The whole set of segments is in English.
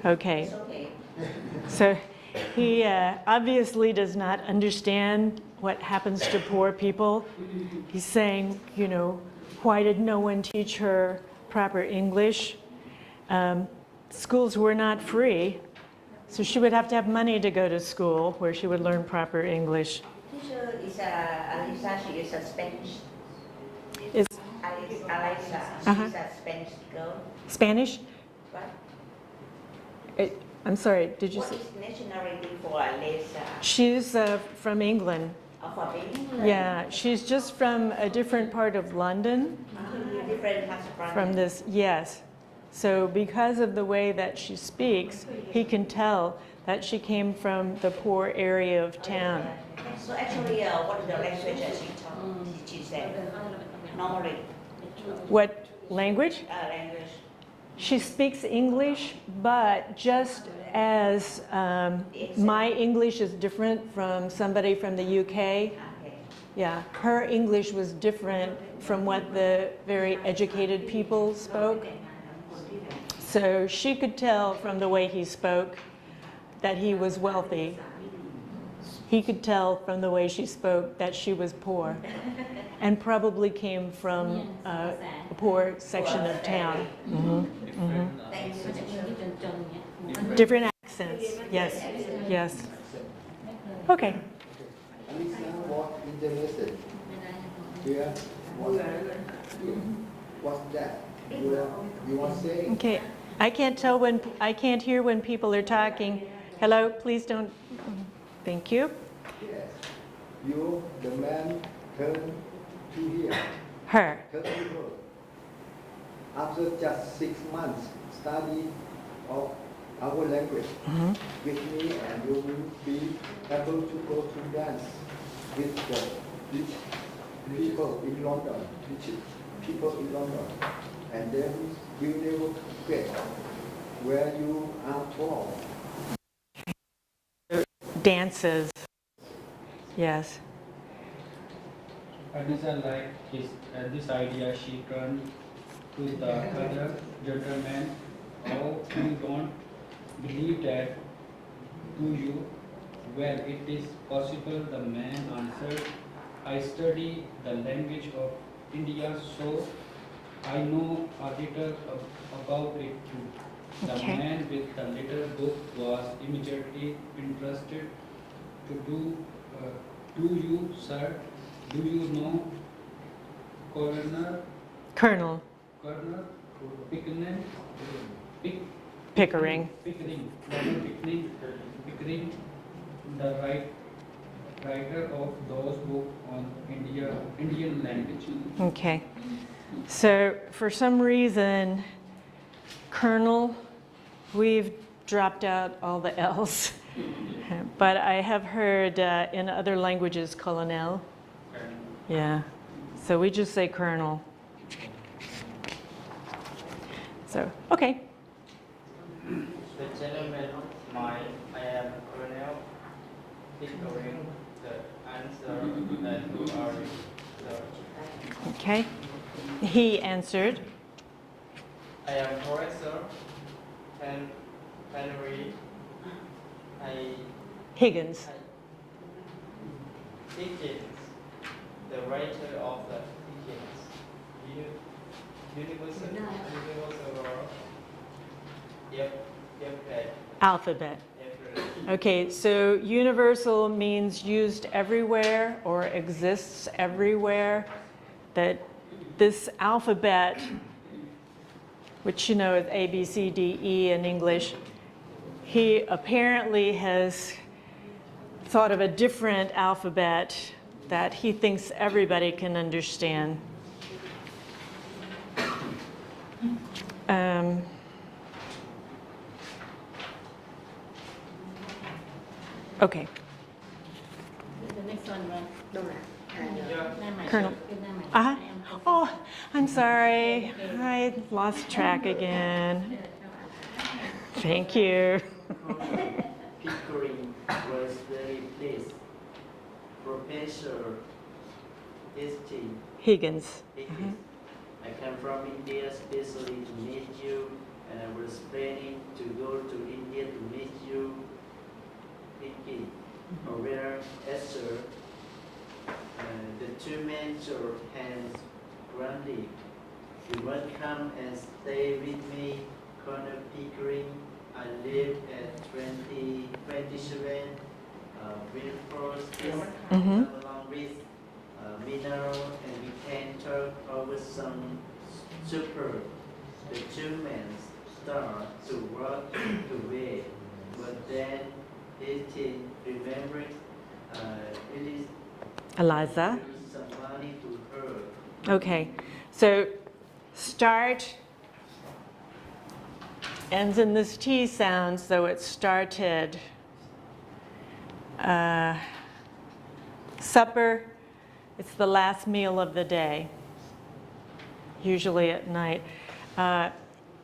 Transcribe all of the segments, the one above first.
Okay. It's okay. So he obviously does not understand what happens to poor people. He's saying, you know, why did no one teach her proper English? Schools were not free, so she would have to have money to go to school where she would learn proper English. Teacher is Alisa, she is a Spanish. Is Alisa, Uh-huh. she's a Spanish girl. Spanish? Right? I'm sorry, did you What say? is nationality for Alisa? She's from England. From England? Yeah, she's just from a different part of London. Different parts of London. From this, yes. So because of the way that she speaks, he can tell that she came from the poor area of town. So actually, what is the language that she said? Normally. What language? Language. She speaks English, but just as my English is different from somebody from the UK, Okay. yeah, her English was different from what the very educated people spoke. So she could tell from the way he spoke that he was wealthy. He could tell from the way she spoke that she was poor and probably came from a poor section of town. Different accents, yes, yes. Okay. Alisa was interested. Here, what's that? You want to say? Okay. I can't hear when people are talking. Hello, please don't. Thank you. Yes. You, the man, turn to here. Her. Turn to her. After just 6 months study of our language with me, and you will be able to go to dance with the rich people in London, and then you never forget where you are from. Dances. Yes. Adisa liked this idea. She turned to the other gentleman. Oh, you don't believe that, do you? Well, it is possible, the man answered. I study the language of India, so I know a little about it too. The Okay. man with the little book was immediately interested to do you, sir, do you know Colonel Colonel Pickering. Pickering, the writer of those books on Indian language. Okay. So for some reason, Colonel, we've dropped out all the L's. But I have heard in other languages, colonel. Yeah. So we just say colonel. So, okay. The gentleman, I am Colonel Pickering, the answer that you are the Okay. He answered. I am Professor Henry Higgins. Dickens, the writer of the Dickens Universal World. Yep, Alphabet. Okay, so universal means used everywhere or exists everywhere. That this alphabet, which you know is A, B, C, D, E in English, he apparently has thought of a different alphabet that he thinks everybody can understand. Okay. The next one, right? Colonel. Uh-huh. Oh, I'm sorry. I lost track again. Thank you. Pickering was very pleased. Professor S.T. Higgins. I come from India especially to meet you, and I was planning to go to India or whether Esther, the two men shook hands grandly. You won't come and stay with me, Colonel Pickering. I live at 27 Wilford Street. Come along with Mineral, and we can talk over some supper. The two men start to walk away, but then Eighteen remembered Eliza. some money to her. Okay, so start ends in this T sound, so it started. Supper, it's the last meal of the day, usually at night.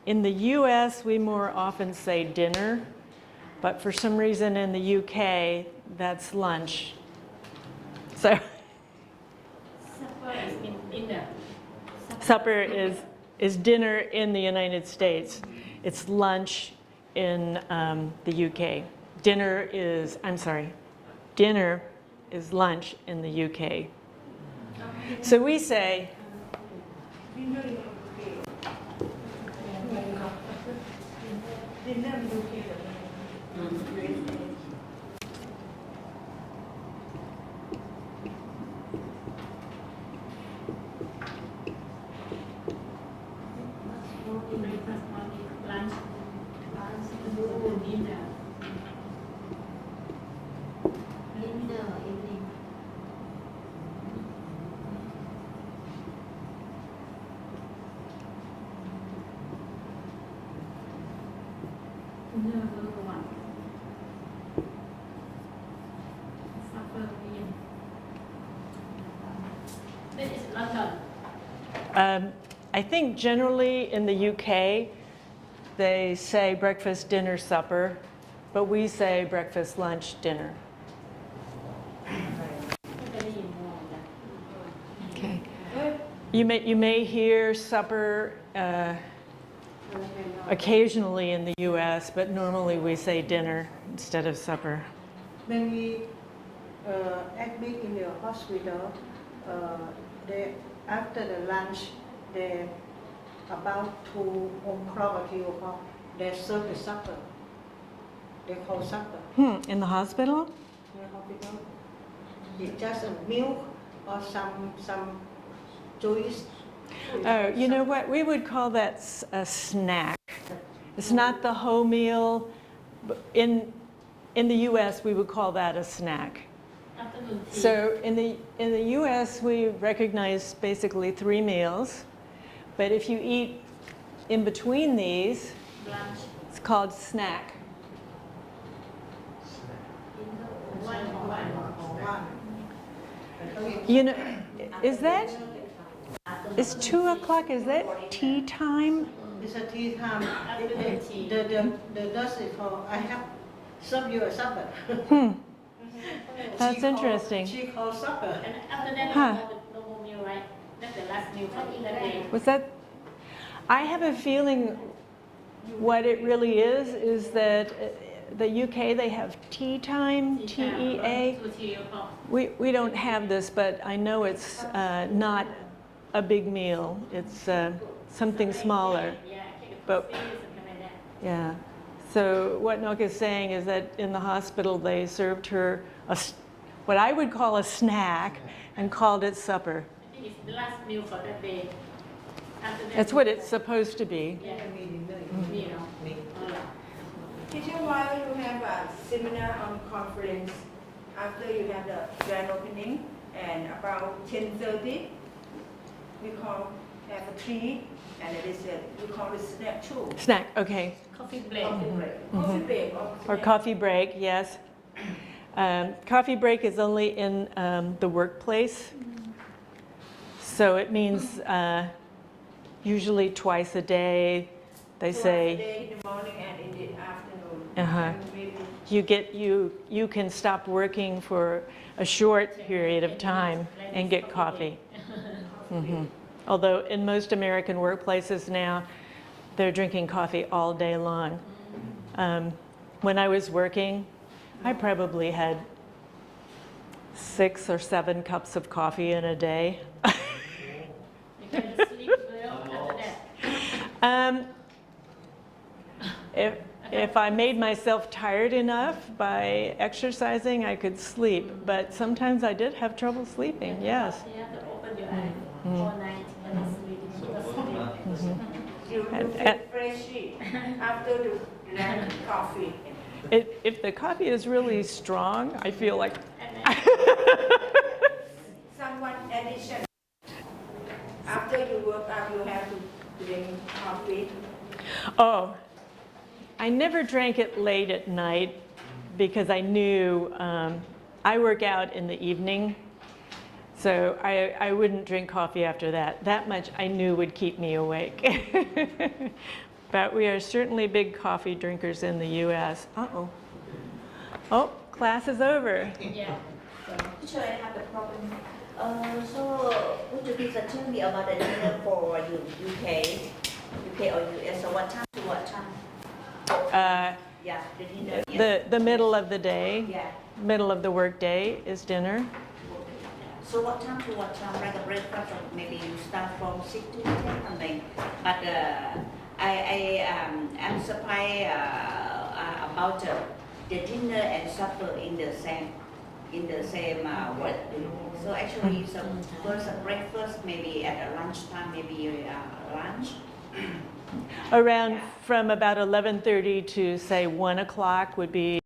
In the US, we more often say dinner, but for some reason in the UK, that's lunch. So Supper is in dinner. supper is dinner in the United States. It's lunch in the UK. Dinner is lunch in the UK. So we say, Breakfast, morning, lunch, dinner. evening. Dinner number one. Supper meal. This is London. I think generally in the UK, they say breakfast, dinner, supper, but we say breakfast, lunch, dinner. Okay. You may hear supper occasionally in the US, but normally we say dinner instead of supper. When we admit in the hospital, they, after the lunch, they about 2 o'clock or 3 o'clock, they serve the supper. They call supper. In the hospital? In the hospital, it's just a milk or some juice. Oh, you know what? We would call that a snack. It's not the whole meal. In the U.S., we would call that a snack. Afternoon tea. So in the U.S., we recognize basically 3 meals. But if you eat in between these, Lunch. it's called snack. You know, is 2 o'clock, is that tea time? It's a tea time. Afternoon tea. The nurse is called, I have served you a supper. That's She called- interesting. She called supper. And after that, Huh. no more meal, right? That's the last meal for the day. Was that? I have a feeling what it really is that the UK, they have tea time, TEA. 2 to 3 o'clock. We don't have this, but I know it's not a big meal. It's something smaller. Yeah, take a But- coffee, something like that. Yeah. So what Nok is saying is that in the hospital, they served her what I would call a snack and called it supper. I think it's the last meal for that day. After that, That's what it's supposed to be. Yeah, meal. Oh, yeah. Teacher, why you have a seminar on conference after you have the grand opening and about 10:30, we call have a tea and it is we call it snack too. Snack, okay. Coffee break. Coffee break. Coffee break or Or snack. coffee break, yes. Coffee break is only in the workplace. So it means usually twice a day. They Twice a say day in the morning and in the afternoon. Uh-huh. And maybe you can stop working for a short period of time and get coffee. Mhm. Although in most American workplaces now, they're drinking coffee all day long. When I was working, I probably had 6 or 7 cups of coffee in a day. You can sleep well after that. If I made myself tired enough by exercising, I could sleep. But sometimes I did have trouble sleeping, yes. You have to open your eyes all night and then sleep. You And- feel freshy after you drink coffee. If the coffee is really strong, I feel like Someone addition. After you work out, you have to drink coffee. oh, I never drank it late at night because I knew I work out in the evening, so I wouldn't drink coffee after that. That much I knew would keep me awake. But we are certainly big coffee drinkers in the U.S. Uh-oh. Oh, class is over. Yeah. So, Teacher, I have a problem. So, would you please tell me about the dinner for UK or US? So, what time to what time? Yeah, the dinner. Yes. The middle of the day, Yeah. middle of the work day is dinner. So, what time to what time? Like a breakfast, or maybe you start from 6 to 10 something. But I'm surprised about the dinner and supper in the same work. So actually, so first breakfast, maybe at lunchtime, maybe lunch. Around Yeah. from about 11:30 to say 1 o'clock would be